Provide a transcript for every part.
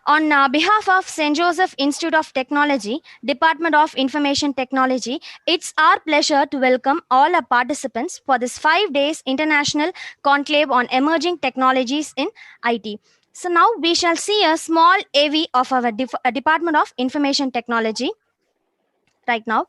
On behalf of St. Joseph Institute of Technology, Department of Information Technology, it's our pleasure to welcome all our participants for this 5 days international conclave on emerging technologies in IT. So now we shall see a small AV of our Department of Information Technology right now.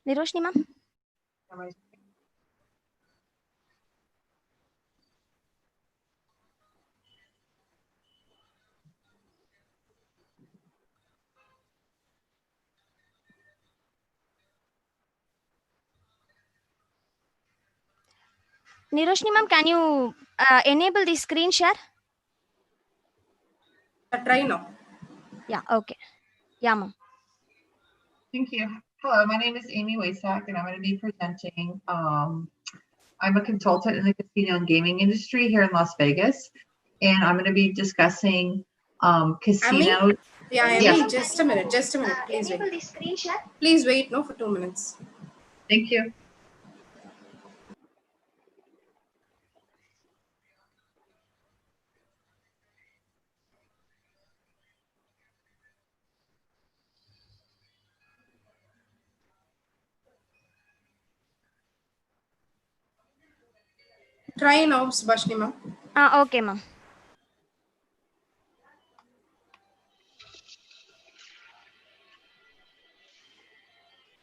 Niroshni ma'am. Niroshni ma'am, can you enable the screen share? Try now. Yeah, okay. Yeah, ma'am. Thank you. Hello, my name is Amy Wasak, and I'm going to be presenting. I'm a consultant in the casino and gaming industry here in Las Vegas, and I'm going to be discussing casinos. Amy? Yeah, Amy, yes. Just a minute, please wait. The screen share? Please wait, no, for 2 minutes. Thank you. Try now, Subhashni ma'am. Okay, ma'am.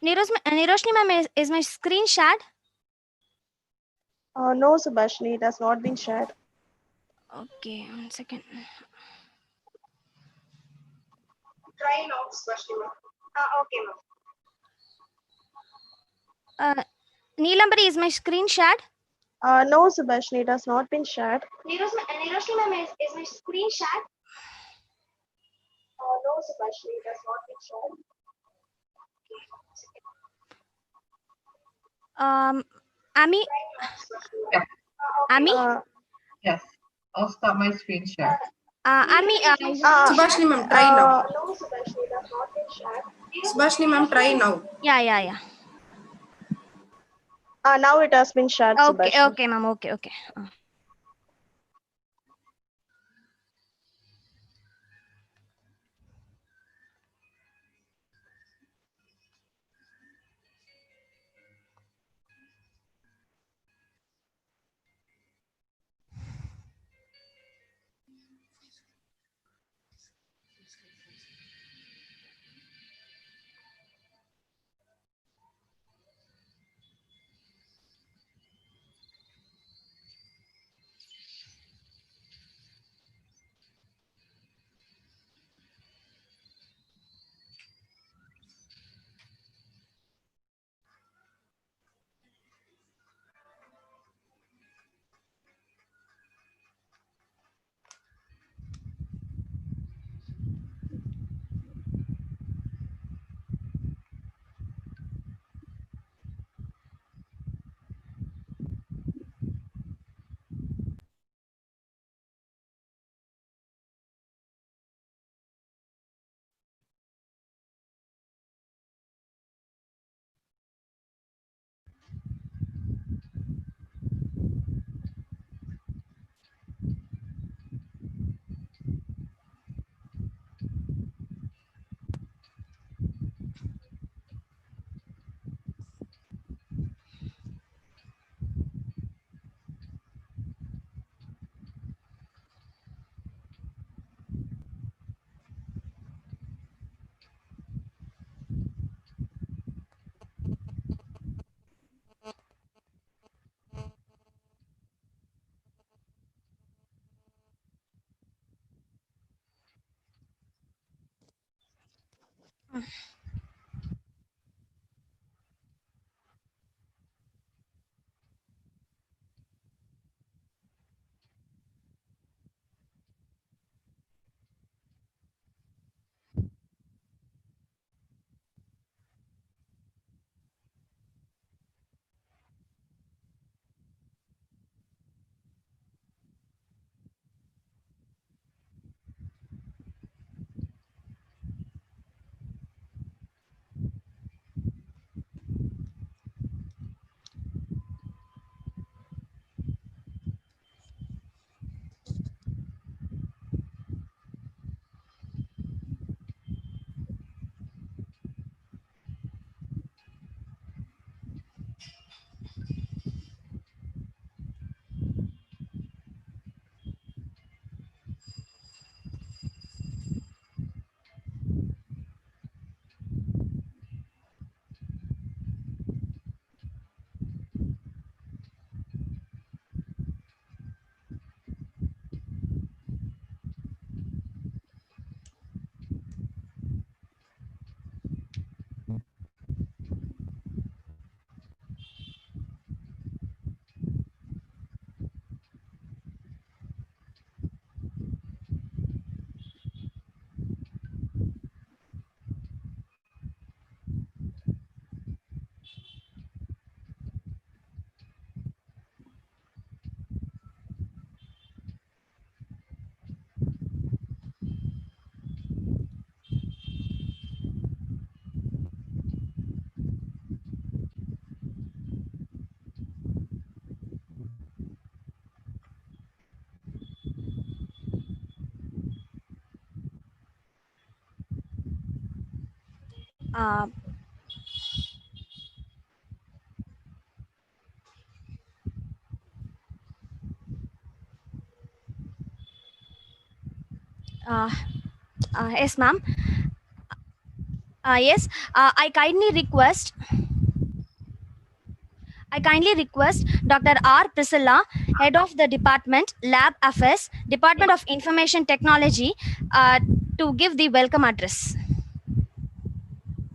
Niroshni ma'am, is my screen shared? No, Subhashni, it has not been shared. Okay, 1 second. Try now, Subhashni ma'am. Okay, ma'am. Neelambari, is my screen shared? No, Subhashni, it has not been shared. Niroshni ma'am, is my screen shared? No, Subhashni, it has not been shared. Ami? Yeah. Ami? Yes, I'll stop my screen share. Ami, Subhashni ma'am, try now. No, Subhashni, it has not been shared. Subhashni ma'am, try now. Yeah. Now it has been shared, Subhashni. Okay, ma'am, okay. Uh, uh, yes, ma'am. Yes, I kindly request Dr. R. Priscilla, Head of the Department, Lab Affairs, Department of Information Technology, to give the welcome address.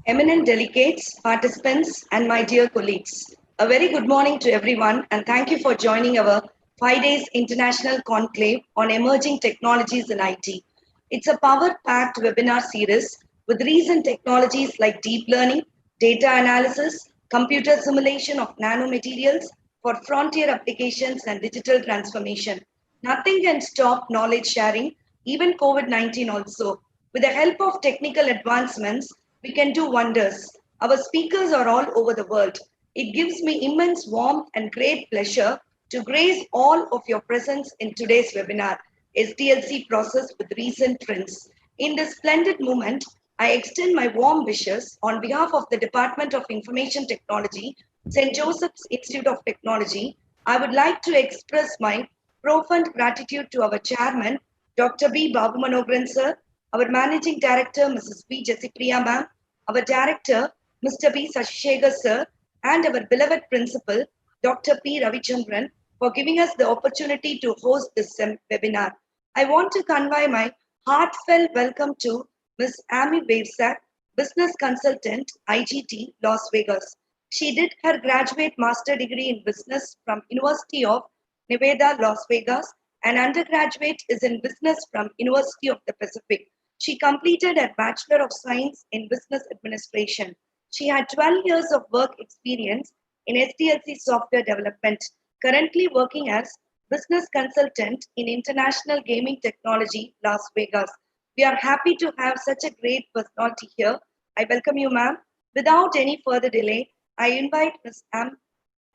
Eminent delegates, participants, and my dear colleagues, a very good morning to everyone, and thank you for joining our 5 days international conclave on emerging technologies in IT. It's a power-packed webinar series with recent technologies like deep learning, data analysis, computer simulation of nanomaterials for frontier applications and digital transformation. Nothing can stop knowledge sharing, even COVID-19 also. With the help of technical advancements, we can do wonders. Our speakers are all over the world. It gives me immense warmth and great pleasure to grace all of your presence in today's webinar, SDLC Process with Recent Trends. In this splendid moment, I extend my warm wishes on behalf of the Department of Information Technology, St. Joseph's Institute of Technology. I would like to express my profound gratitude to our chairman, Dr. B. Babu Manogran sir, our managing director, Mrs. B. Jessipriya ma'am, our director, Mr. B. Sashishekar sir, and our beloved principal, Dr. P. Ravichandran, for giving us the opportunity to host this webinar. I want to convey my heartfelt welcome to Ms. Amy Wavesack, Business Consultant, IGT, Las Vegas. She did her graduate master degree in business from University of Nevada, Las Vegas, and undergraduate is in business from University of the Pacific. She completed her Bachelor of Science in Business Administration. She had 12 years of work experience in SDLC software development, currently working as business consultant in international gaming technology, Las Vegas. We are happy to have such a great personality here. I welcome you, ma'am. Without any further delay, I invite Ms.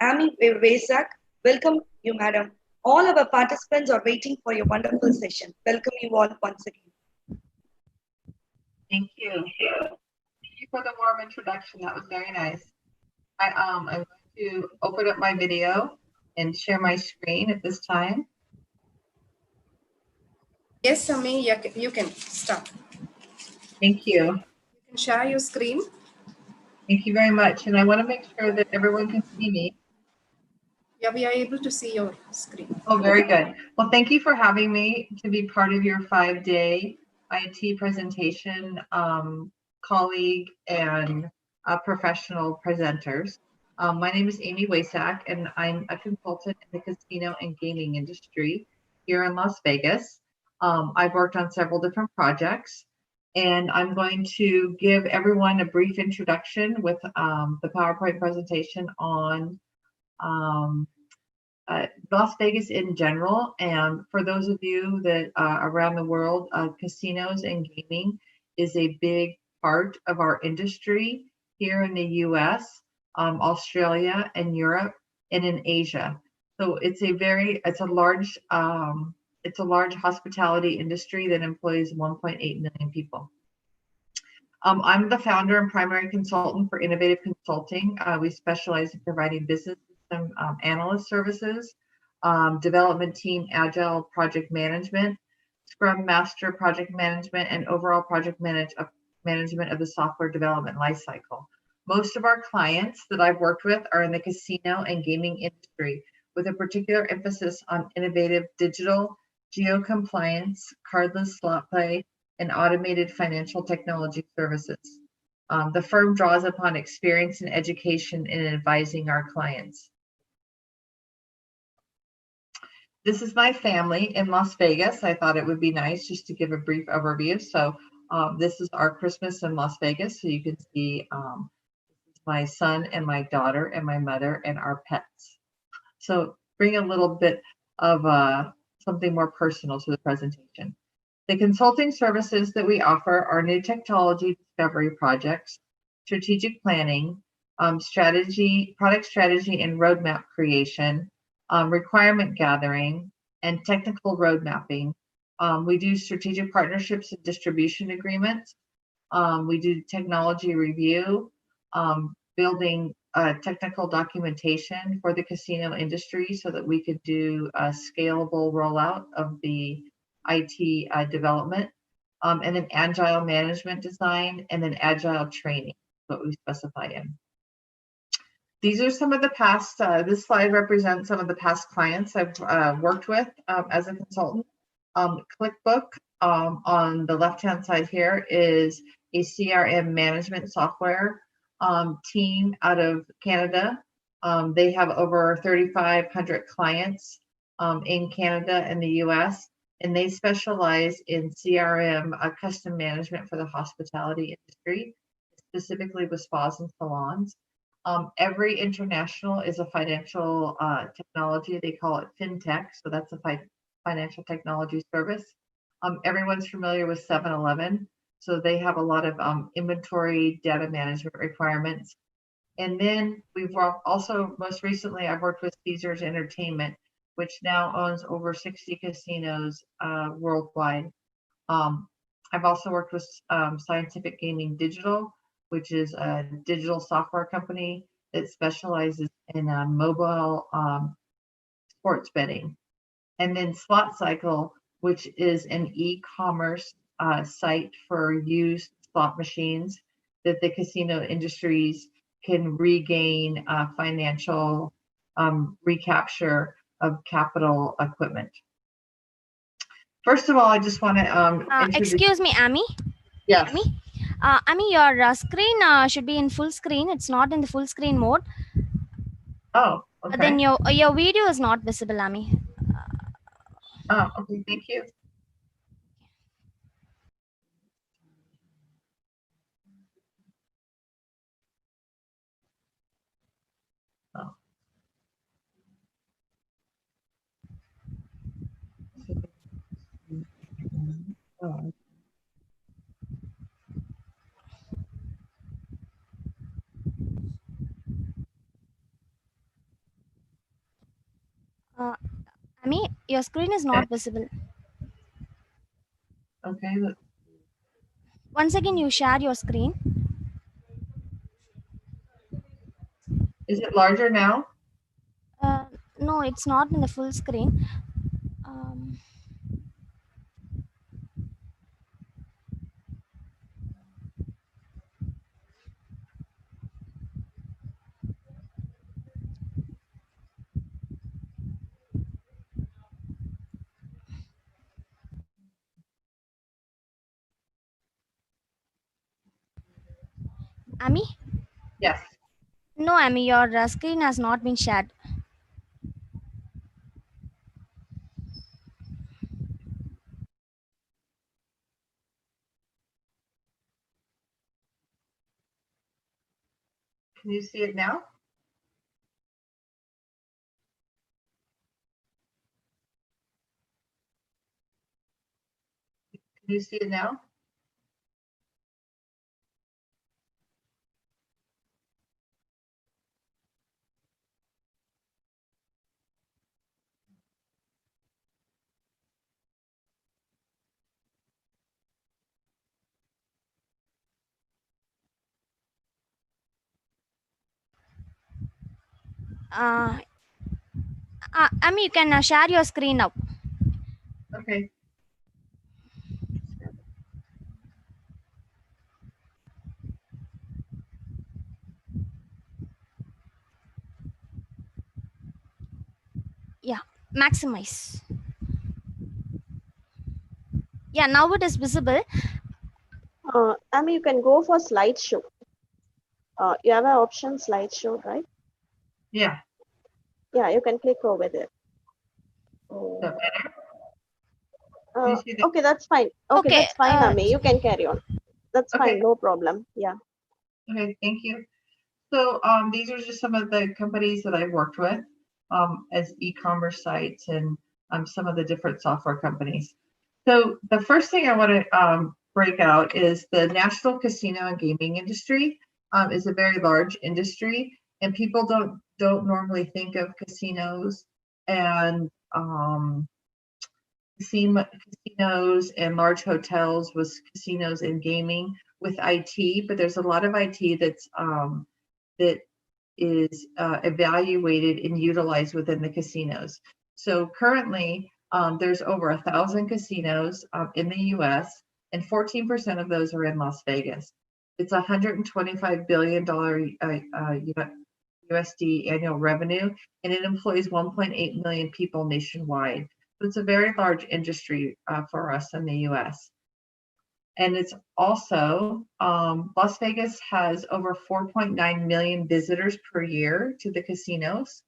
Amy Vesak. Welcome you, madam. All our participants are waiting for your wonderful session. Welcome you all once again. Thank you. Thank you for the warm introduction. That was very nice. I'm going to open up my video and share my screen at this time. Yes, Ami, you can start. Thank you. You can share your screen. Thank you very much. And I want to make sure that everyone can see me. Yeah, we are able to see your screen. Oh, very good. Well, thank you for having me to be part of your 5-day IT presentation, colleague and professional presenters. My name is Amy Wasak, and I'm a consultant in the casino and gaming industry here in Las Vegas. I've worked on several different projects, and I'm going to give everyone a brief introduction with the PowerPoint presentation on Las Vegas in general, and for those of you that around the world, casinos and gaming is a big part of our industry here in the US, Australia and Europe, and in Asia. So it's a large hospitality industry that employs 1.8 million people. I'm the founder and primary consultant for Innovative Consulting. We specialize in providing business system analyst services, development team, agile project management, Scrum Master project management, and overall project management of the software development lifecycle. Most of our clients that I've worked with are in the casino and gaming industry, with a particular emphasis on innovative digital, geo-compliance, cardless slot play, and automated financial technology services. The firm draws upon experience and education in advising our clients. This is my family in Las Vegas. I thought it would be nice just to give a brief overview. So this is our Christmas in Las Vegas. So you can see my son and my daughter and my mother and our pets. So bring a little bit of something more personal to the presentation. The consulting services that we offer are new technology discovery projects, strategic planning, product strategy and roadmap creation, requirement gathering, and technical road mapping. We do strategic partnerships and distribution agreements. We do technology review, building technical documentation for the casino industry so that we could do a scalable rollout of the IT development, and then agile management design, and then agile training, what we specify in. These are some of the past, this slide represents some of the past clients I've worked with as a consultant. QuickBook on the left-hand side here is a CRM management software team out of Canada. They have over 3,500 clients in Canada and the US, and they specialize in CRM custom management for the hospitality industry, specifically with spas and salons. Every international is a financial technology. They call it fintech, so that's a financial technology service. Everyone's familiar with 7-Eleven, so they have a lot of inventory data management requirements. And then we've also, most recently, I've worked with Caesars Entertainment, which now owns over 60 casinos worldwide. I've also worked with Scientific Gaming Digital, which is a digital software company that specializes in mobile sports betting. And then Slot Cycle, which is an e-commerce site for used slot machines that the casino industries can regain financial recapture of capital equipment. First of all, I just want to excuse me, Amy. Yes. Amy? Amy, your screen should be in full screen. It's not in the full screen mode. Oh, okay. Then your video is not visible, Amy. Oh, okay. Thank you. Oh. Oh. Amy, your screen is not visible. Okay. Once again, you share your screen. Is it larger now? No, it's not in the full screen. Amy? Yes. No, Amy, your screen has not been shared. Can you see it now? Can you see it now? Amy, you can share your screen now. Okay. Yeah, maximize. Yeah, now it is visible. Amy, you can go for slideshow. You have an option slideshow, right? Yeah. Yeah, you can click over there. Is that better? Can you see that? Okay, that's fine. Okay, Okay, that's fine, Amy. You can carry on. That's Okay. fine, no problem. Yeah. Okay, thank you. So these are just some of the companies that I've worked with as e-commerce sites and some of the different software companies. So the first thing I want to break out is the national casino and gaming industry is a very large industry, and people don't normally think of casinos and casinos and large hotels with casinos and gaming with IT, but there's a lot of IT that is evaluated and utilized within the casinos. So currently, there's over 1,000 casinos in the U.S., and 14% of those are in Las Vegas. It's $125 billion USD annual revenue, and it employs 1.8 million people nationwide. So it's a very large industry for us in the U.S. And it's also, Las Vegas has over 4.9 million visitors per year to the casinos.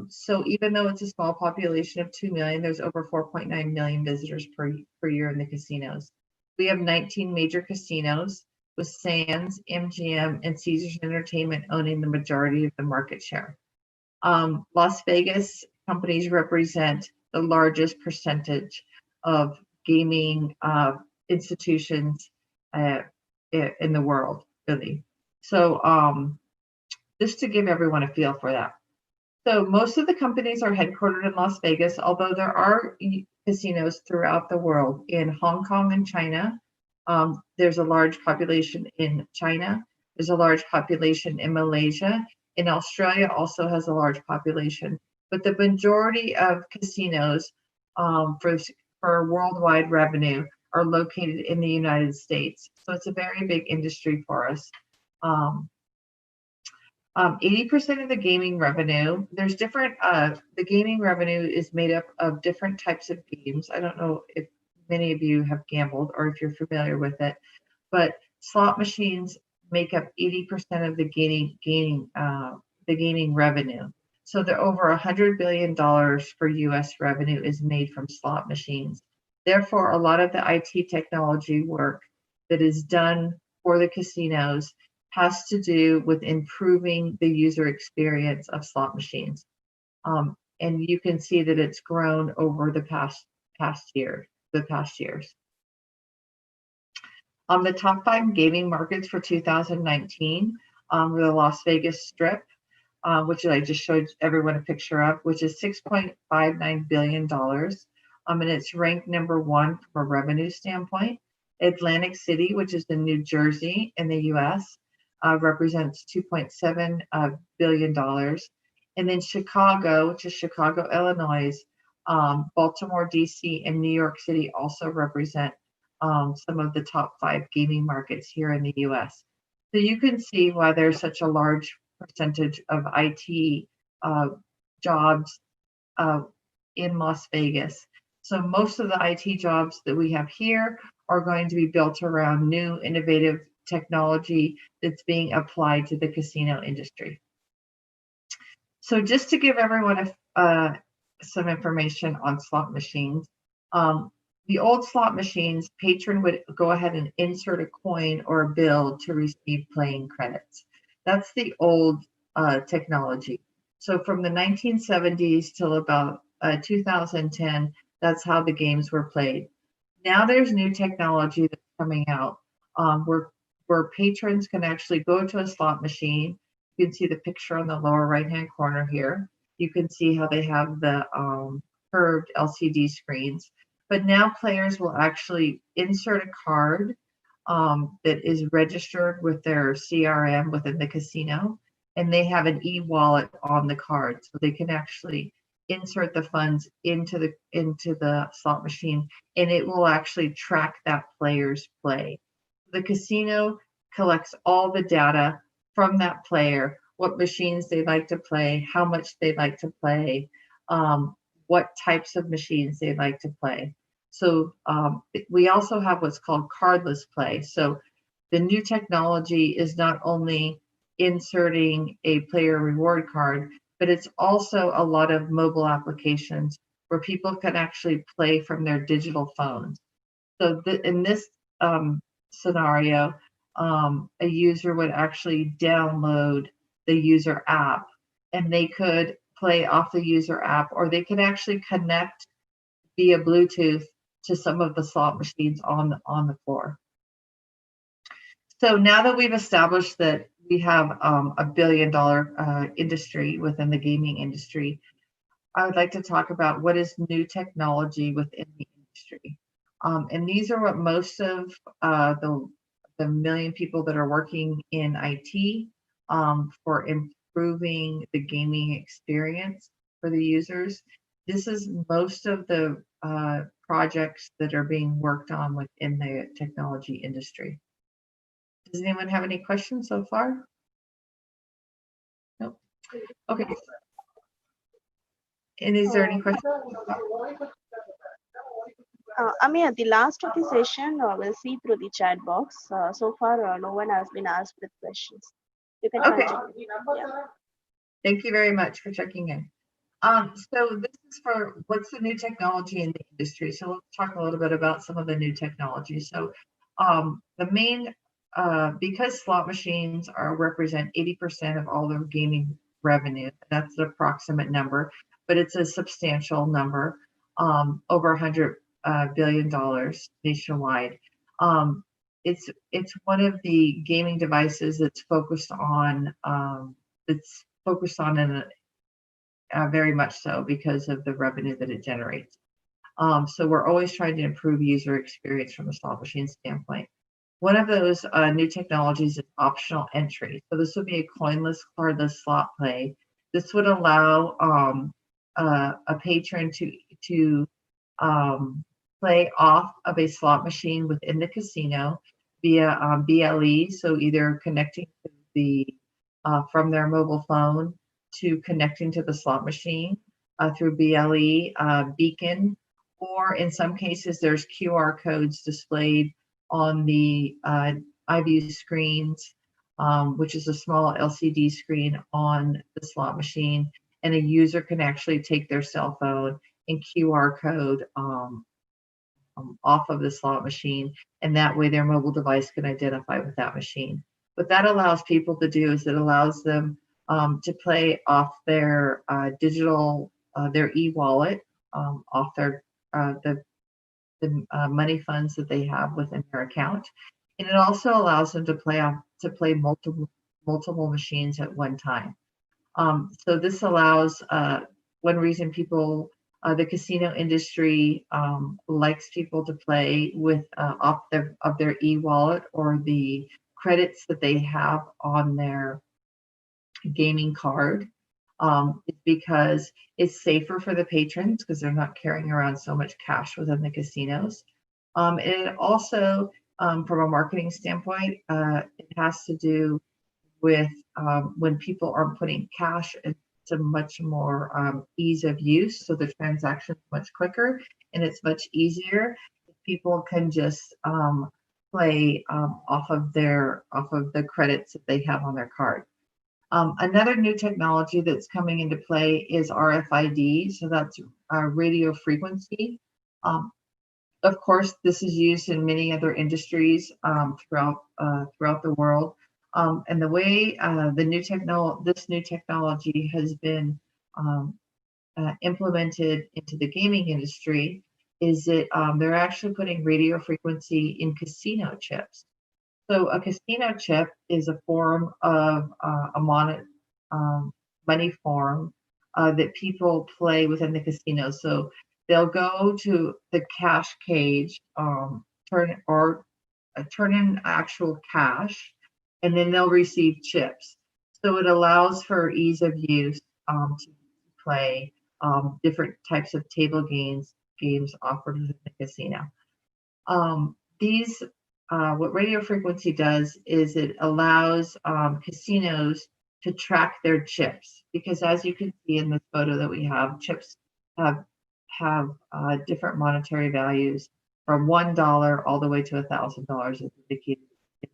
So even though it's a small population of 2 million, there's over 4.9 million visitors per year in the casinos. We have 19 major casinos, with Sands, MGM, and Caesars Entertainment owning the majority of the market share. Las Vegas companies represent the largest percentage of gaming institutions in the world, really. So just to give everyone a feel for that. So most of the companies are headquartered in Las Vegas, although there are casinos throughout the world. In Hong Kong and China, there's a large population in China. There's a large population in Malaysia. In Australia also has a large population. But the majority of casinos for worldwide revenue are located in the United States. So it's a very big industry for us. 80% of the gaming revenue, there's different, the gaming revenue is made up of different types of games. I don't know if many of you have gambled or if you're familiar with it, but slot machines make up 80% of the gaming revenue. So there over $100 billion for US revenue is made from slot machines. Therefore, a lot of the IT technology work that is done for the casinos has to do with improving the user experience of slot machines. And you can see that it's grown over the past years. The top 5 gaming markets for 2019 were the Las Vegas Strip, which I just showed everyone a picture of, which is $6.59 billion. And it's ranked number 1 from a revenue standpoint. Atlantic City, which is in New Jersey in the US, represents $2.7 billion. And then Chicago, which is Chicago, Illinois, Baltimore, DC, and New York City also represent some of the top 5 gaming markets here in the US. So you can see why there's such a large percentage of IT jobs in Las Vegas. So most of the IT jobs that we have here are going to be built around new innovative technology that's being applied to the casino industry. So just to give everyone some information on slot machines, the old slot machines, patron would go ahead and insert a coin or a bill to receive playing credits. That's the old technology. So from the 1970s till about 2010, that's how the games were played. Now there's new technology that's coming out where patrons can actually go to a slot machine. You can see the picture on the lower right-hand corner here. You can see how they have the curved LCD screens. But now players will actually insert a card that is registered with their CRM within the casino, and they have an e-wallet on the card, so they can actually insert the funds into the slot machine, and it will actually track that player's play. The casino collects all the data from that player, what machines they like to play, how much they like to play, what types of machines they like to play. So we also have what's called cardless play. So the new technology is not only inserting a player reward card, but it's also a lot of mobile applications where people can actually play from their digital phones. So in this scenario, a user would actually download the user app, and they could play off the user app, or they could actually connect via Bluetooth to some of the slot machines on the floor. So now that we've established that we have a billion-dollar industry within the gaming industry, I would like to talk about what is new technology within the industry. And these are what most of the the million people that are working in IT for improving the gaming experience for the users. This is most of the projects that are being worked on within the technology industry. Does anyone have any questions so far? Nope. Okay. And is there any questions? Ami, at the last of the session, we'll see through the chat box. So far, no one has been asked with questions. You can Okay. continue. Yeah. Thank you very much for checking in. So this is for what's the new technology in the industry. So let's talk a little bit about some of the new technology. So the main, because slot machines represent 80% of all the gaming revenue, that's the approximate number, but it's a substantial number, over $100 billion nationwide. It's one of the gaming devices that's focused on very much so because of the revenue that it generates. So we're always trying to improve user experience from a slot machine standpoint. One of those new technologies is optional entry. So this would be a coinless, cardless slot play. This would allow a patron to play off of a slot machine within the casino via BLE. So either connecting to from their mobile phone to connecting to the slot machine through BLE beacon, or in some cases there's QR codes displayed on the iView screens, which is a small LCD screen on the slot machine, and a user can actually take their cell phone and QR code off of the slot machine, and that way their mobile device can identify with that machine. What that allows people to do is it allows them to play off their digital, their e-wallet, off their the money funds that they have within their account, and it also allows them to play multiple machines at one time. So this allows one reason people, the casino industry likes people to play with off of their e-wallet or the credits that they have on their gaming card. It's because it's safer for the patrons because they're not carrying around so much cash within the casinos. And it also, from a marketing standpoint, it has to do with when people are putting cash, it's a much more ease of use. So the transaction is much quicker and it's much easier. People can just play off of the credits that they have on their card. Another new technology that's coming into play is RFID. So that's radio frequency. Of course, this is used in many other industries throughout the world. And the way this new technology has been implemented into the gaming industry is that they're actually putting radio frequency in casino chips. So a casino chip is a form of a money form that people play within the casino. So they'll go to the cash cage, turn in actual cash, and then they'll receive chips. So it allows for ease of use to play different types of table games offered in the casino. What radio frequency does is it allows casinos to track their chips, because as you can see in this photo that we have, chips have different monetary values from $1 all the way to $1,000 as indicated in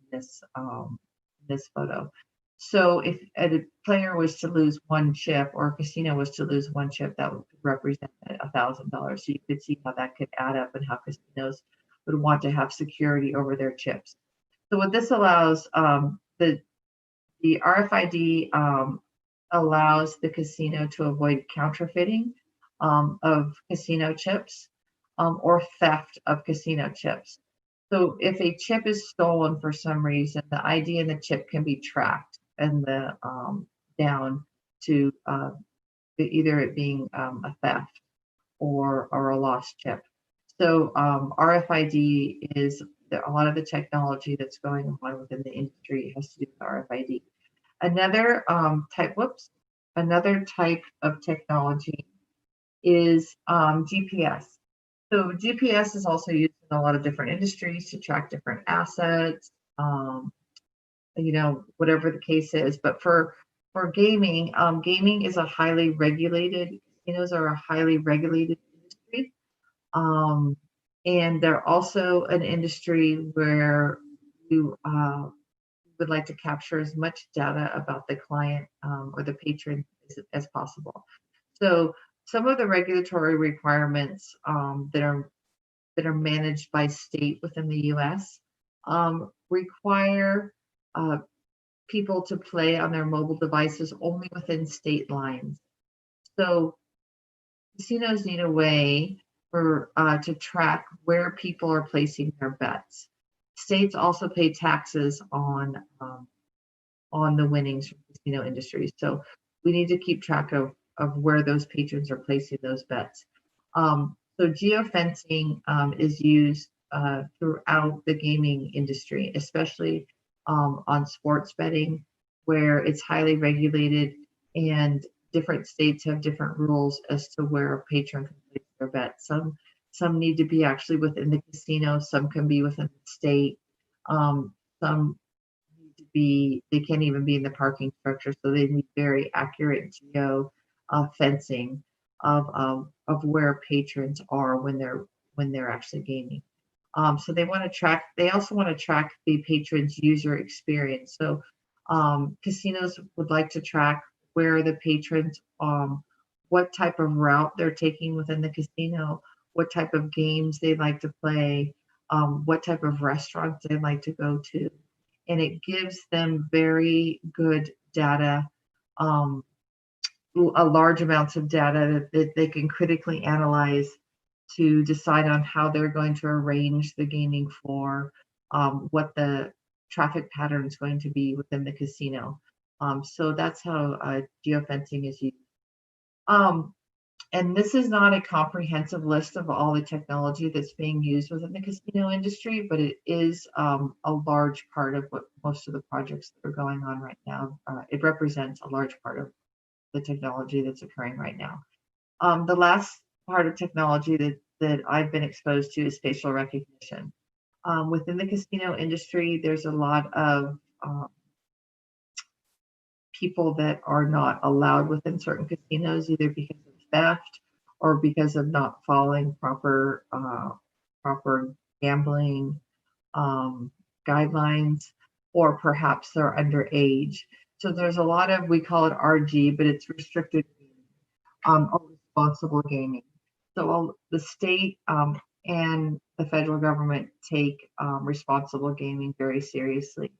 this photo. So if a player was to lose one chip, or a casino was to lose one chip, that would represent $1,000. So you could see how that could add up and how casinos would want to have security over their chips. So what this allows, the RFID allows the casino to avoid counterfeiting of casino chips or theft of casino chips. So if a chip is stolen for some reason, the ID in the chip can be tracked and down to either it being a theft or a lost chip. So RFID is a lot of the technology that's going on within the industry has to do with RFID. Another type of technology is GPS. So GPS is also used in a lot of different industries to track different assets, whatever the case is. But for gaming, gaming is a highly regulated, casinos are a highly regulated industry. And they're also an industry where you would like to capture as much data about the client or the patron as possible. So some of the regulatory requirements that are managed by state within the U.S. Require people to play on their mobile devices only within state lines. So casinos need a way for to track where people are placing their bets. States also pay taxes on the winnings from casino industries. So we need to keep track of where those patrons are placing those bets. So geofencing is used throughout the gaming industry, especially on sports betting, where it's highly regulated and different states have different rules as to where a patron can place their bets. Some need to be actually within the casino, some can be within the state, some need to be, they can't even be in the parking structure, so they need very accurate geo fencing of where patrons are when they're actually gaming. So they also want to track the patron's user experience. So casinos would like to track where the patrons, what type of route they're taking within the casino, what type of games they like to play, what type of restaurants they like to go to. And it gives them very good data, a large amounts of data that they can critically analyze to decide on how they're going to arrange the gaming floor, what the traffic pattern is going to be within the casino. So that's how geofencing is used. And this is not a comprehensive list of all the technology that's being used within the casino industry, but it is a large part of what most of the projects that are going on right now. It represents a large part of the technology that's occurring right now. The last part of technology that I've been exposed to is facial recognition. Within the casino industry, there's a lot of people that are not allowed within certain casinos, either because of theft or because of not following proper gambling guidelines, or perhaps they're underage. So there's a lot of, we call it RG, but it's restricted responsible gaming. So the state and the federal government take responsible gaming very seriously.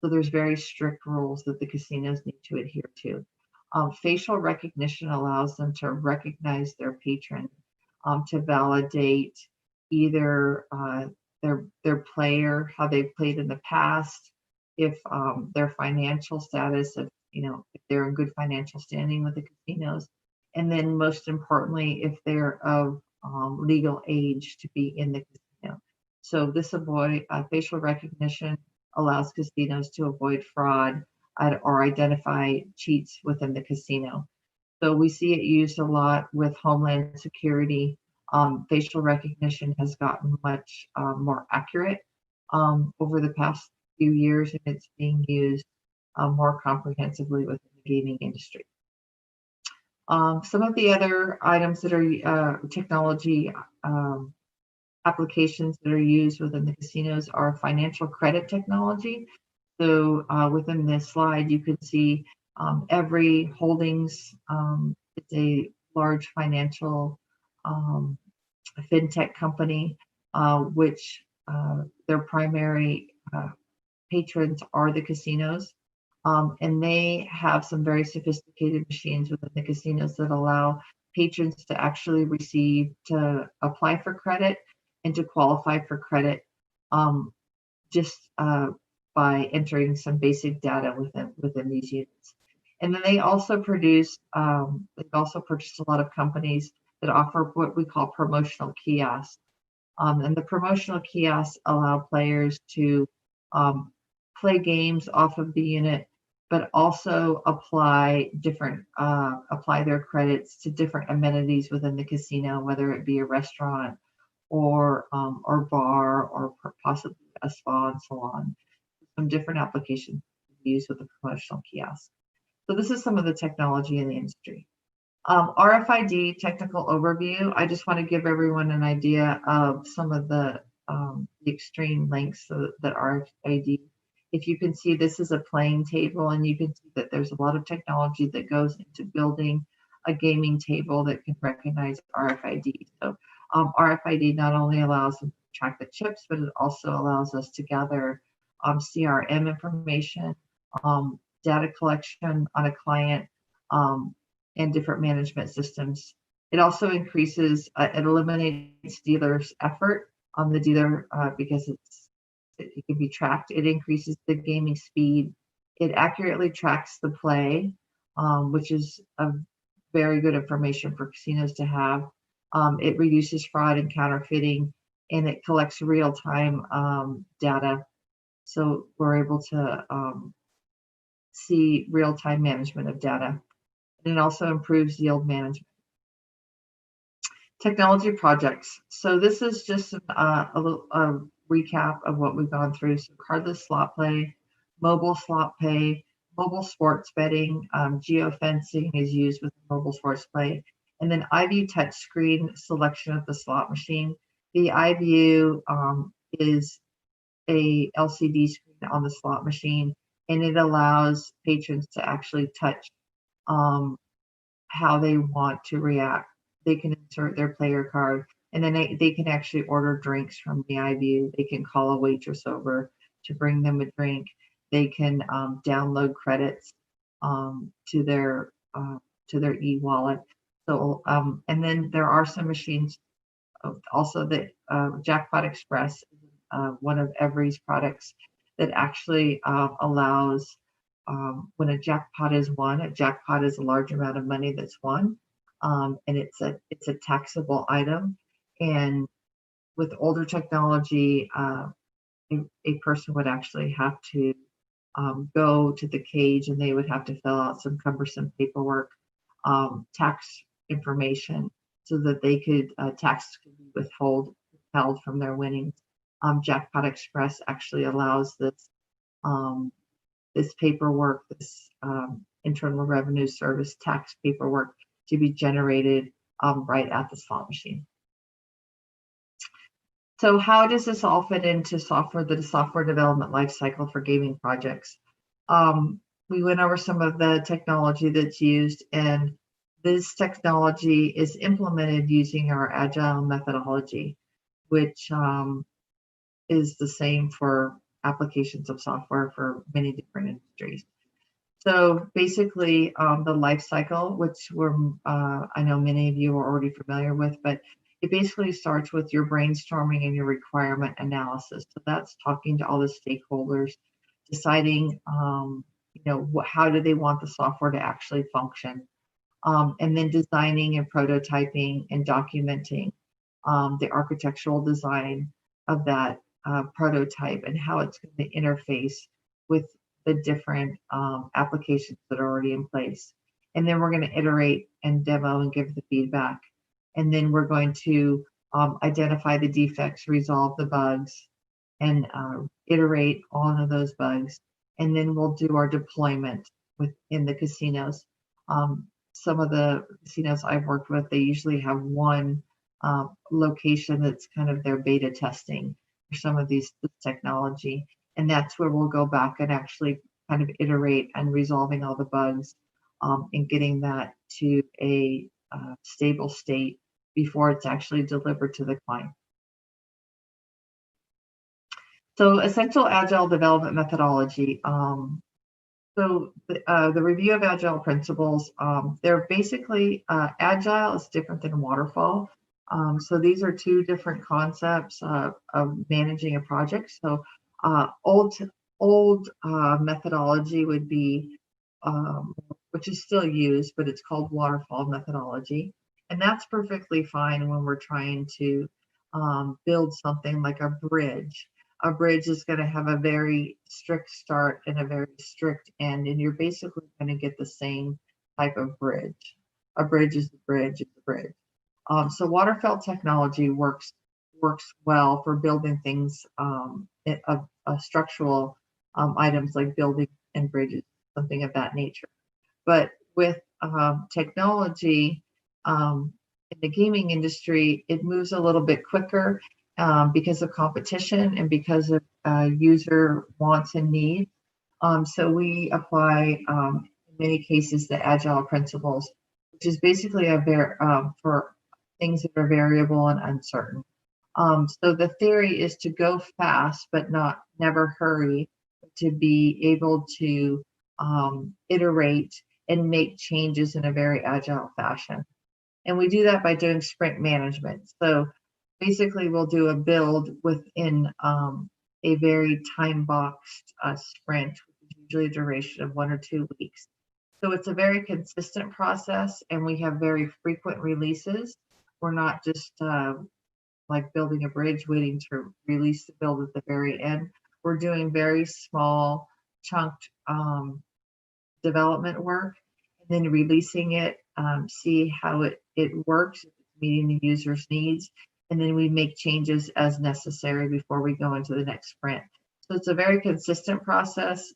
So there's very strict rules that the casinos need to adhere to. Facial recognition allows them to recognize their patron, to validate either their player, how they've played in the past, if their financial status, if they're in good financial standing with the casinos, and then most importantly, if they're of legal age to be in the casino. So this facial recognition allows casinos to avoid fraud or identify cheats within the casino. So we see it used a lot with Homeland Security. Facial recognition has gotten much more accurate over the past few years, and it's being used more comprehensively within the gaming industry. Some of the other items that are technology applications that are used within the casinos are financial credit technology. So within this slide, you can see every holdings, it's a large financial fintech company, which their primary patrons are the casinos. And they have some very sophisticated machines within the casinos that allow patrons to actually to apply for credit and to qualify for credit just by entering some basic data within these units. And then they also produce, they've also purchased a lot of companies that offer what we call promotional kiosks. And the promotional kiosks allow players to play games off of the unit, but also apply their credits to different amenities within the casino, whether it be a restaurant or bar or possibly a spa and salon. Some different applications used with the promotional kiosk. So this is some of the technology in the industry. RFID technical overview. I just want to give everyone an idea of some of the extreme lengths that RFID. If you can see, this is a playing table, and you can see that there's a lot of technology that goes into building a gaming table that can recognize RFID. So RFID not only allows us to track the chips, but it also allows us to gather CRM information, data collection on a client, and different management systems. It also increases, it eliminates dealers' effort on the dealer because it can be tracked. It increases the gaming speed. It accurately tracks the play, which is a very good information for casinos to have. It reduces fraud and counterfeiting, and it collects real-time data. So we're able to see real-time management of data. And it also improves yield management. Technology projects. So this is just a recap of what we've gone through. So cardless slot play, mobile slot play, mobile sports betting, geofencing is used with mobile sports play, and then iView touchscreen selection of the slot machine. The iView is a LCD screen on the slot machine, and it allows patrons to actually touch how they want to react. They can insert their player card, and then they can actually order drinks from the iView. They can call a waitress over to bring them a drink. They can download credits to their e-wallet. So and then there are some machines also that Jackpot Express, one of Every's products that actually allows when a jackpot is won. A jackpot is a large amount of money that's won, and it's a taxable item. And with older technology, a person would actually have to go to the cage, and they would have to fill out some cumbersome paperwork, tax information, so that they could tax could be withheld from their winnings. Jackpot Express actually allows this this paperwork, this Internal Revenue Service tax paperwork, to be generated right at the slot machine. So how does this all fit into the software development lifecycle for gaming projects? We went over some of the technology that's used, and this technology is implemented using our agile methodology, which is the same for applications of software for many different industries. So basically, the life cycle, which I know many of you are already familiar with, but it basically starts with your brainstorming and your requirement analysis. So that's talking to all the stakeholders, deciding, how do they want the software to actually function, and then designing and prototyping and documenting the architectural design of that prototype and how it's going to interface with the different applications that are already in place. And then we're going to iterate and demo and give the feedback. And then we're going to identify the defects, resolve the bugs, and iterate on of those bugs. And then we'll do our deployment within the casinos. Some of the casinos I've worked with, they usually have one location that's kind of their beta testing for some of this technology. And that's where we'll go back and actually kind of iterate and resolving all the bugs and getting that to a stable state before it's actually delivered to the client. So essential agile development methodology. So the review of agile principles, they're basically, agile is different than waterfall. So these are two different concepts of managing a project. So old methodology would be, which is still used, but it's called waterfall methodology. And that's perfectly fine when we're trying to build something like a bridge. A bridge is going to have a very strict start and a very strict end, and you're basically going to get the same type of bridge. A bridge is a bridge is a bridge. So waterfall technology works well for building things of structural items like buildings and bridges, something of that nature. But with technology in the gaming industry, it moves a little bit quicker because of competition and because of user wants and needs. So we apply, in many cases, the agile principles, which is basically for things that are variable and uncertain. So the theory is to go fast, but never hurry, to be able to iterate and make changes in a very agile fashion. And we do that by doing sprint management. So basically we'll do a build within a very time-boxed sprint, which is usually a duration of 1 or 2 weeks. So it's a very consistent process, and we have very frequent releases. We're not just like building a bridge waiting to release the build at the very end. We're doing very small chunked development work and then releasing it, see how it works, meeting the user's needs, and then we make changes as necessary before we go into the next sprint. So it's a very consistent process.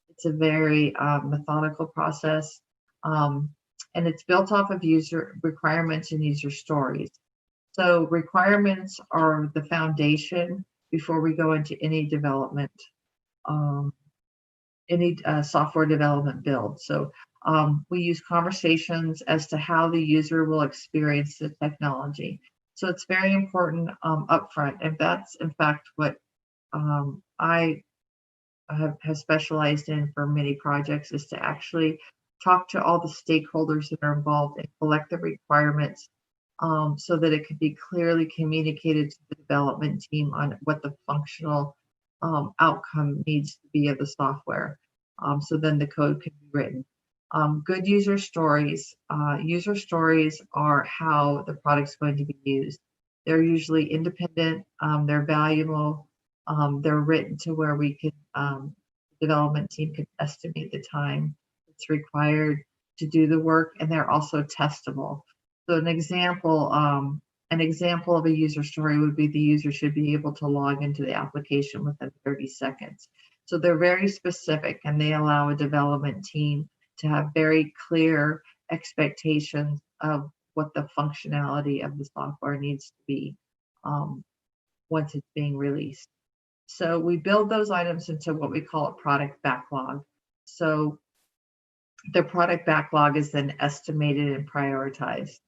It's a very methodical process, and it's built off of user requirements and user stories. So requirements are the foundation before we go into any development, any software development build. So we use conversations as to how the user will experience the technology. So it's very important upfront, and that's in fact what I have specialized in for many projects, is to actually talk to all the stakeholders that are involved and collect the requirements so that it can be clearly communicated to the development team on what the functional outcome needs to be of the software. So then the code can be written. Good user stories. User stories are how the product's going to be used. They're usually independent, they're valuable, they're written to where we can, the development team can estimate the time that's required to do the work, and they're also testable. So an example of a user story would be the user should be able to log into the application within 30 seconds. So they're very specific, and they allow a development team to have very clear expectations of what the functionality of the software needs to be once it's being released. So we build those items into what we call a product backlog. So the product backlog is then estimated and prioritized.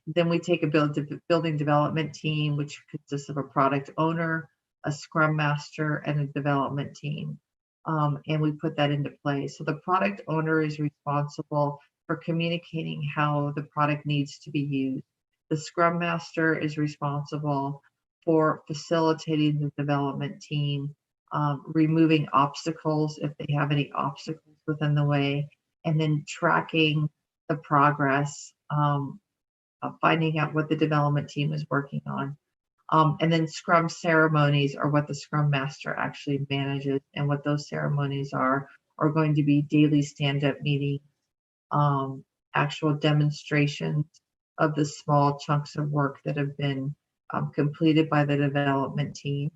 Then we take a building development team, which consists of a product owner, a scrum master, and a development team. And we put that into place. So the product owner is responsible for communicating how the product needs to be used. The scrum master is responsible for facilitating the development team, removing obstacles if they have any obstacles within the way, and then tracking the progress, finding out what the development team is working on. And then Scrum ceremonies are what the Scrum Master actually manages, and what those ceremonies are going to be daily stand-up meetings, actual demonstrations of the small chunks of work that have been completed by the development team.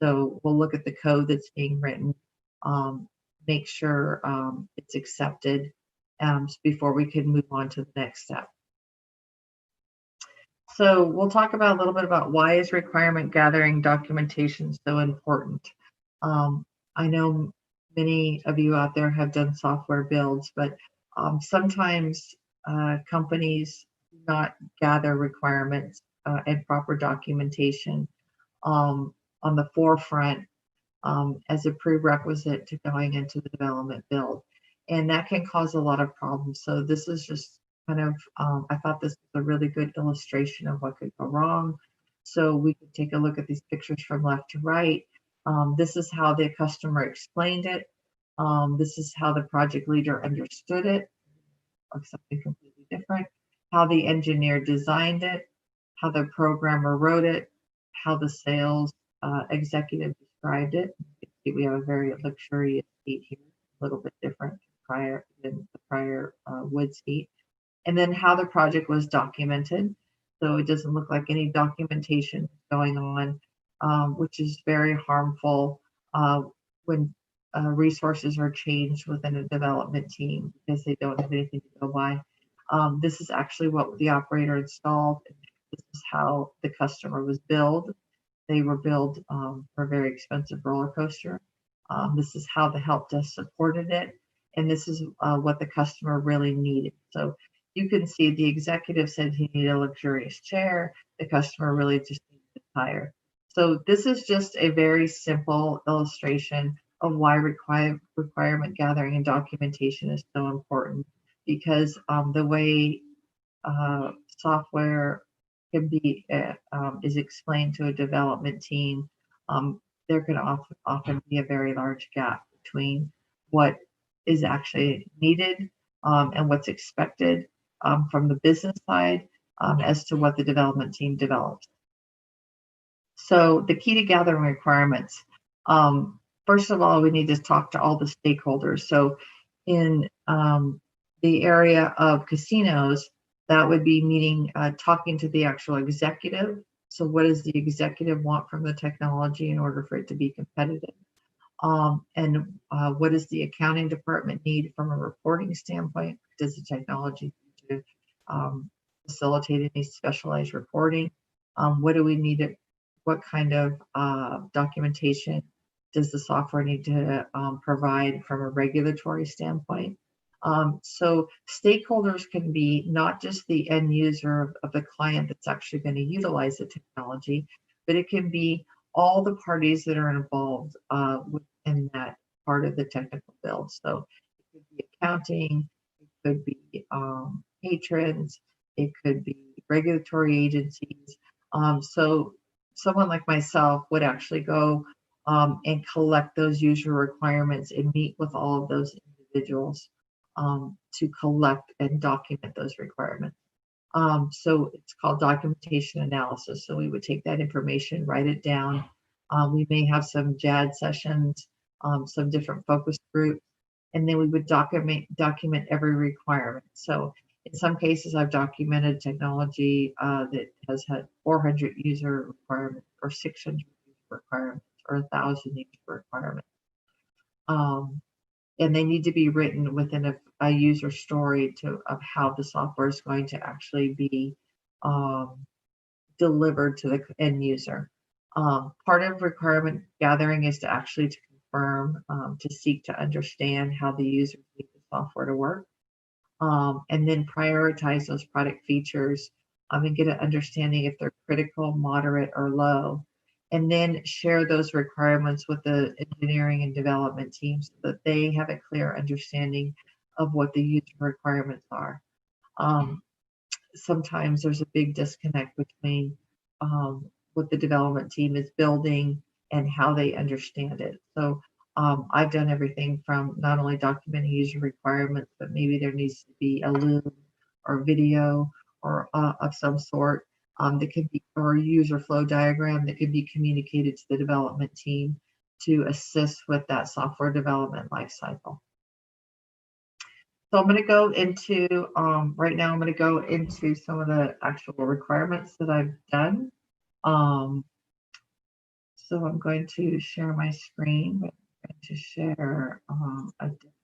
So we'll look at the code that's being written, make sure it's accepted before we can move on to the next step. So we'll talk about a little bit about why is requirement gathering documentation so important. I know many of you out there have done software builds, but sometimes companies do not gather requirements and proper documentation on the forefront as a prerequisite to going into the development build. And that can cause a lot of problems. So this is just kind of, I thought this was a really good illustration of what could go wrong. So we could take a look at these pictures from left to right. This is how the customer explained it. This is how the project leader understood it, or something completely different. How the engineer designed it, how the programmer wrote it, how the sales executive described it. We have a very luxurious seat here, a little bit different than the prior wood seat. And then how the project was documented. So it doesn't look like any documentation going on, which is very harmful when resources are changed within a development team because they don't have anything to go by. This is actually what the operator installed. This is how the customer was billed. They were billed for a very expensive roller coaster. This is how the help desk supported it. And this is what the customer really needed. So you can see the executive said he needed a luxurious chair. The customer really just needed a tire. So this is just a very simple illustration of why requirement gathering and documentation is so important, because the way software can be is explained to a development team, there can often be a very large gap between what is actually needed and what's expected from the business side as to what the development team develops. So the key to gathering requirements, first of all, we need to talk to all the stakeholders. So in the area of casinos, that would be meeting, talking to the actual executive. So what does the executive want from the technology in order for it to be competitive? And what does the accounting department need from a reporting standpoint? Does the technology need to facilitate any specialized reporting? What do we need? What kind of documentation does the software need to provide from a regulatory standpoint? So stakeholders can be not just the end user of the client that's actually going to utilize the technology, but it can be all the parties that are involved within that part of the technical build. So it could be accounting, it could be patrons, it could be regulatory agencies. So someone like myself would actually go and collect those user requirements and meet with all of those individuals to collect and document those requirements. So it's called documentation analysis. So we would take that information, write it down. We may have some JAD sessions, some different focus groups, and then we would document every requirement. So in some cases, I've documented technology that has had 400 user requirements or 600 user requirements or 1,000 user requirements. And they need to be written within a user story of how the software is going to actually be delivered to the end user. Part of requirement gathering is to actually to confirm, to seek to understand how the user needs the software to work, and then prioritize those product features and get an understanding if they're critical, moderate, or low. And then share those requirements with the engineering and development teams so that they have a clear understanding of what the user requirements are. Sometimes there's a big disconnect between what the development team is building and how they understand it. So I've done everything from not only documenting user requirements, but maybe there needs to be a loom or video or of some sort that could be, or a user flow diagram that could be communicated to the development team to assist with that software development lifecycle. So I'm going to go into, right now I'm going to go into some of the actual requirements that I've done. So I'm going to share my screen. I'm going to share a different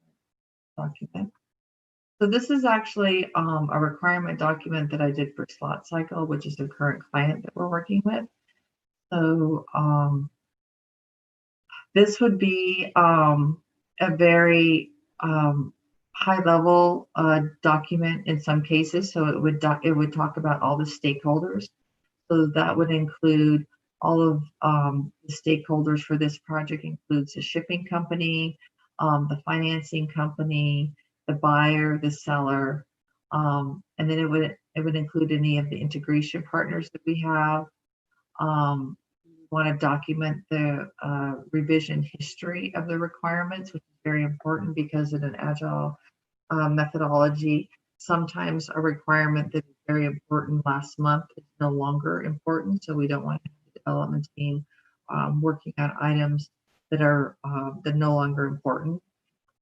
document. So this is actually a requirement document that I did for Slot Cycle, which is the current client that we're working with. So this would be a very high-level document in some cases. So it would talk about all the stakeholders. So that would include all of the stakeholders for this project. Includes the shipping company, the financing company, the buyer, the seller, and then it would include any of the integration partners that we have. We want to document the revision history of the requirements, which is very important because in an agile methodology, sometimes a requirement that is very important last month is no longer important. So we don't want the development team working on items that are no longer important.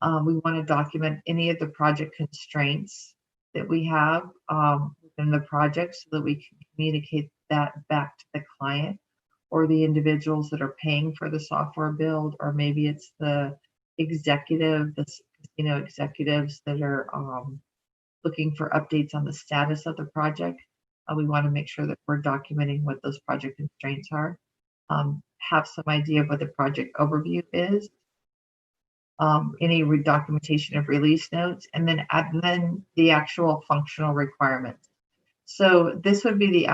We want to document any of the project constraints that we have within the project so that we can communicate that back to the client or the individuals that are paying for the software build, or maybe it's the executive, the casino executives that are looking for updates on the status of the project. We want to make sure that we're documenting what those project constraints are, have some idea of what the project overview is, any documentation of release notes, and then the actual functional requirements. So this would be the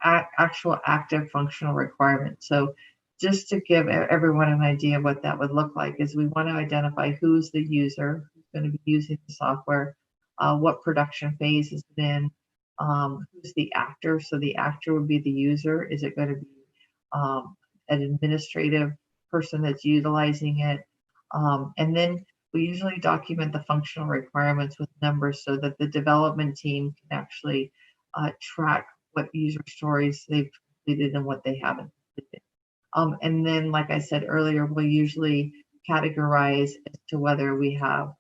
actual active functional requirement. So just to give everyone an idea of what that would look like is we want to identify who's the user, who's going to be using the software, what production phase is it in, who's the actor. So the actor would be the user. Is it going to be an administrative person that's utilizing it? And then we usually document the functional requirements with numbers so that the development team can actually track what user stories they've completed and what they haven't completed. And then, like I said earlier, we'll usually categorize as to whether we have,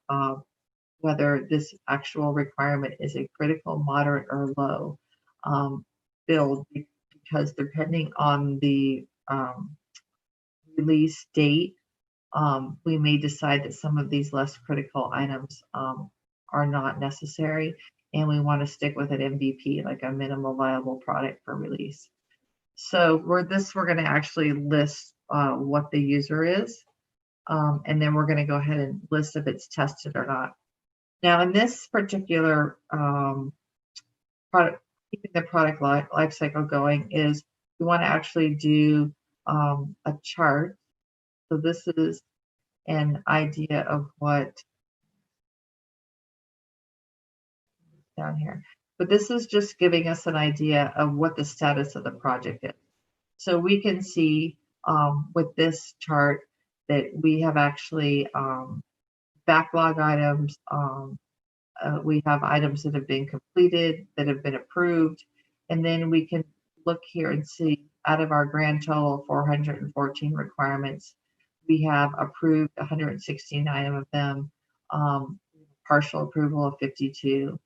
whether this actual requirement is a critical, moderate, or low build, because depending on the release date, we may decide that some of these less critical items are not necessary, and we want to stick with an MVP, like a minimal viable product for release. So we're going to actually list what the user is, and then we're going to go ahead and list if it's tested or not. Now, in this particular product, keeping the product life cycle going, is we want to actually do a chart. So this is an idea of what down here, but this is just giving us an idea of what the status of the project is. So we can see with this chart that we have actually backlog items. We have items that have been completed, that have been approved, and then we can look here and see out of our grand total 414 requirements, we have approved 169 of them, partial approval of 52,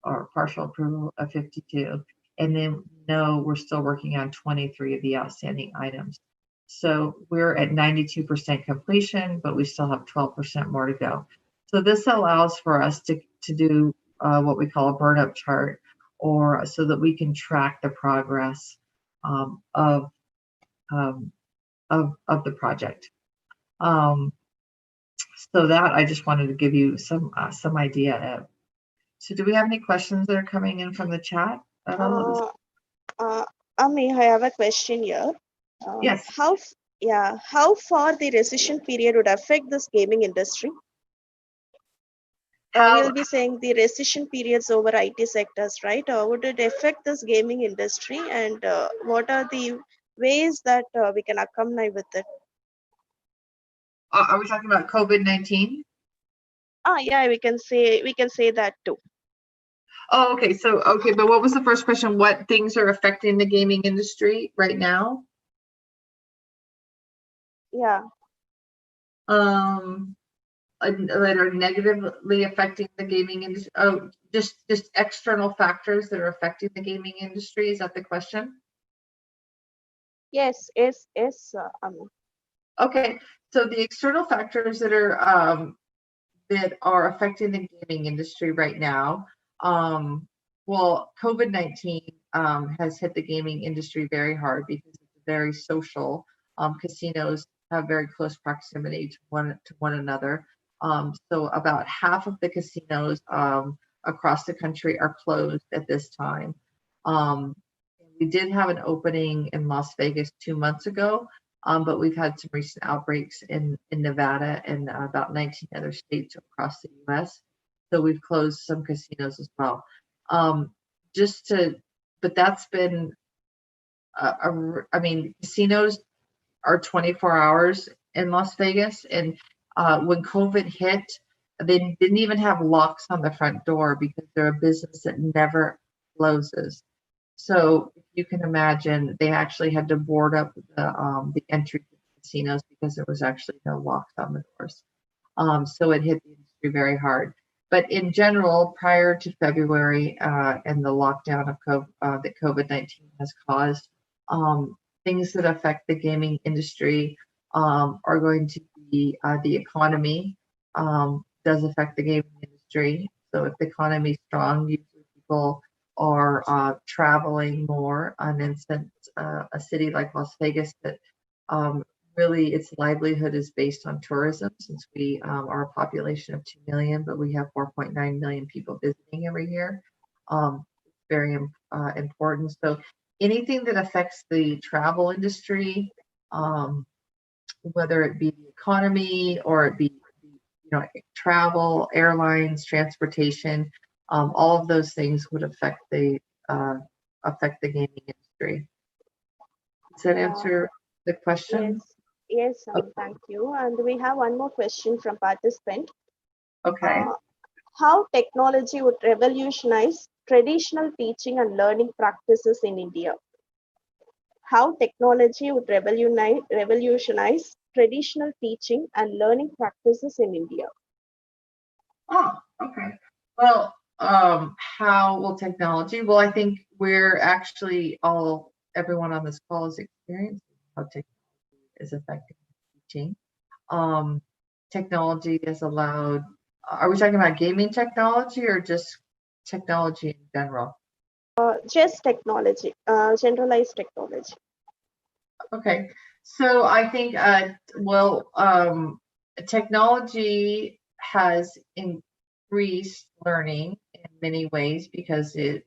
or partial approval of 52. And then no, we're still working on 23 of the outstanding items. So we're at 92% completion, but we still have 12% more to go. So this allows for us to do what we call a burn up chart, or so that we can track the progress of the project. So that I just wanted to give you some idea of. So do we have any questions that are coming in from the chat at all of this? Ami, I have a question here. Yes. How far the recession period would affect this gaming industry? We'll be saying the recession periods over IT sectors, right? Would it affect this gaming industry, and what are the ways that we can accompany with it? Are we talking about COVID-19? Yeah, we can say that too. Oh, okay. So, okay, but what was the first question? What things are affecting the gaming industry right now? Yeah. That are negatively affecting the gaming industry. Oh, just external factors that are affecting the gaming industry. Is that the question? Yes. Okay. So the external factors that are affecting the gaming industry right now. Well, COVID-19 has hit the gaming industry very hard because it's very social. Casinos have very close proximity to one another. So about half of the casinos across the country are closed at this time. We did have an opening in Las Vegas 2 months ago, but we've had some recent outbreaks in Nevada and about 19 other states across the US. So we've closed some casinos as well. But that's been, I mean, casinos are 24 hours in Las Vegas. And when COVID hit, They didn't even have locks on the front door because they're a business that never closes. So if you can imagine, they actually had to board up the entry to the casinos because there was actually no locks on the doors. So it hit the industry very hard. But in general, prior to February and the lockdown of that COVID-19 has caused, things that affect the gaming industry are going to be the economy does affect the gaming industry. So if the economy is strong, usually people are traveling more. And instance, a city like Las Vegas that really its livelihood is based on tourism, since we are a population of 2 million, but we have 4.9 million people visiting every year. Very important. So anything that affects the travel industry, whether it be the economy or it be travel, airlines, transportation, all of those things would affect the gaming industry. Does that answer the question? Yes, thank you. And we have one more question from participant. Okay. How technology would revolutionize traditional teaching and learning practices in India? How technology would revolutionize traditional teaching and learning practices in India? Oh, okay. Well, how will technology? Well, I think we're actually everyone on this call is experiencing how technology is affecting teaching. Technology has allowed, are we talking about gaming technology or just technology in general? Just technology, generalized technology. Okay, so I think, technology has increased learning in many ways because it,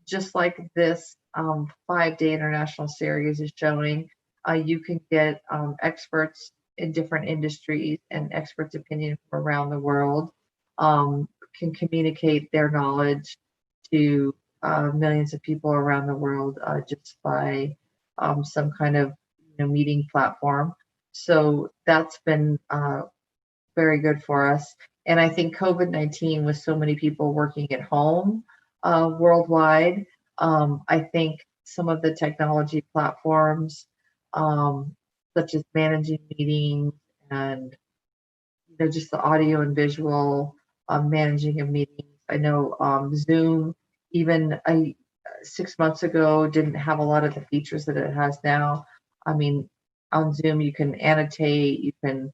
just like this 5-day international series is showing, you can get experts in different industries and experts' opinion from around the world, can communicate their knowledge to millions of people around the world just by some kind of meeting platform. So that's been very good for us. And I think COVID-19, with so many people working at home worldwide, I think some of the technology platforms, such as managing meetings and just the audio and visual managing of meetings. I know Zoom, even 6 months ago, didn't have a lot of the features that it has now. I mean, on Zoom, you can annotate, you can,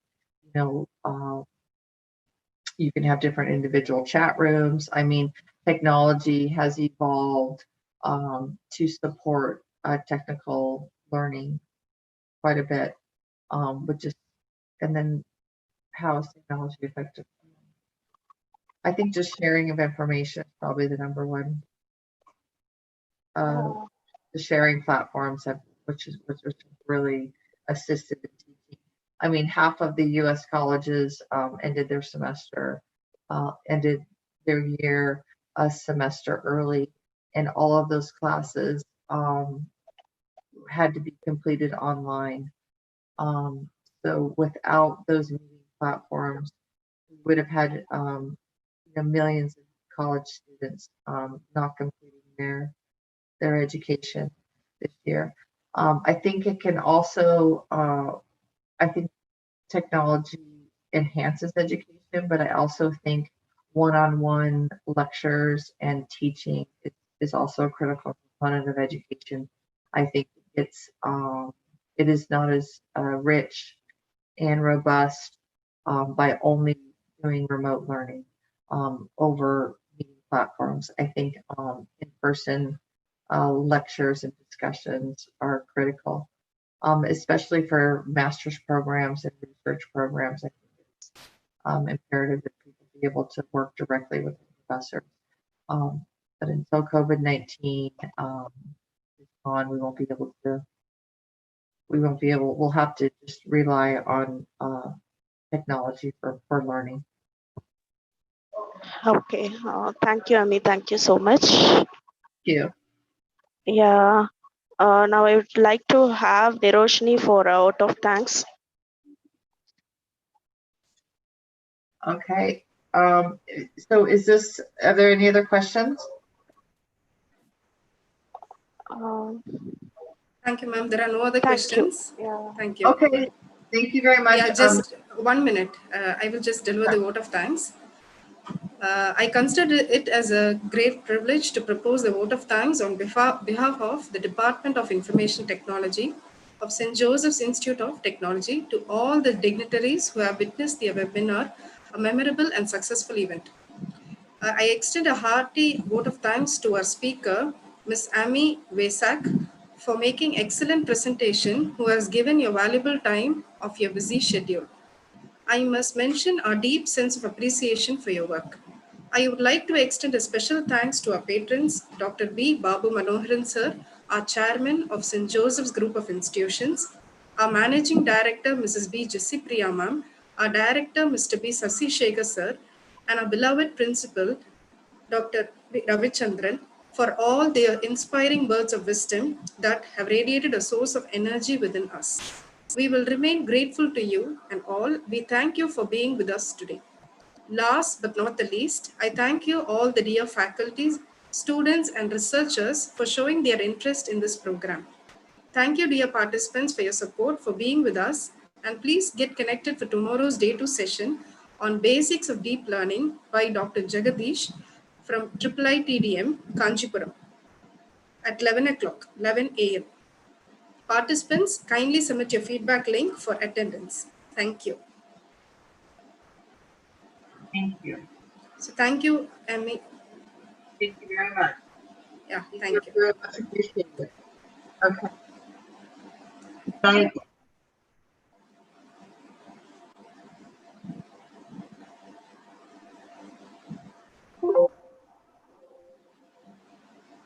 you can have different individual chat rooms. I mean, technology has evolved to support technical learning quite a bit, and then how is technology effective? I think just sharing of information is probably the number one. The sharing platforms which really assisted in teaching. I mean, half of the U.S. colleges ended their semester, ended their year a semester early, and all of those classes had to be completed online. So without those meeting platforms, we would have had millions of college students not completing their education this year. I think it can also, I think technology enhances education, but I also think one-on-one lectures and teaching is also a critical component of education. I think it is not as rich and robust by only doing remote learning over meeting platforms. I think in-person lectures and discussions are critical, especially for master's programs and research programs. I think it's imperative that people be able to work directly with the professors. But until COVID-19 is gone, we won't be able to. We'll have to just rely on technology for learning. Okay, thank you, Ami. Thank you so much. Thank you. Yeah. Now I would like to have Niroshni for a vote of thanks. Okay. So are there any other questions? Thank you, ma'am. There are no other Thank you. questions. Yeah. Thank you. Okay. Thank you very much. Yeah, just 1 minute. I will just deliver the vote of thanks. I consider it as a great privilege to propose the vote of thanks on behalf of the Department of Information Technology of St. Joseph's Institute of Technology to all the dignitaries who have witnessed the webinar, a memorable and successful event. I extend a hearty vote of thanks to our speaker, Ms. Amy Vesak, for making excellent presentation, who has given your valuable time of your busy schedule. I must mention our deep sense of appreciation for your work. I would like to extend a special thanks to our patrons, Dr. B. Babu Manoharan sir, our chairman of St. Joseph's Group of Institutions, our managing director, Mrs. B. Jessie Priya ma'am, our director, Mr. B. Sasi Shekhar sir, and our beloved principal, Dr. Ravichandran, for all their inspiring words of wisdom that have radiated a source of energy within us. We will remain grateful to you and all. We thank you for being with us today. Last but not the least, I thank you all the dear faculties, students and researchers for showing their interest in this program. Thank you, dear participants, for your support, for being with us, and please get connected for tomorrow's Day 2 session on Basics of Deep Learning by Dr. Jagadish from IIITDM, Kanchipuram at 11 o'clock, 11 a.m. Participants, kindly submit your feedback link for attendance. Thank you. Thank you. So thank you, Amy. Thank you very much. Yeah, thank you. Very much appreciated. Okay. Thank you.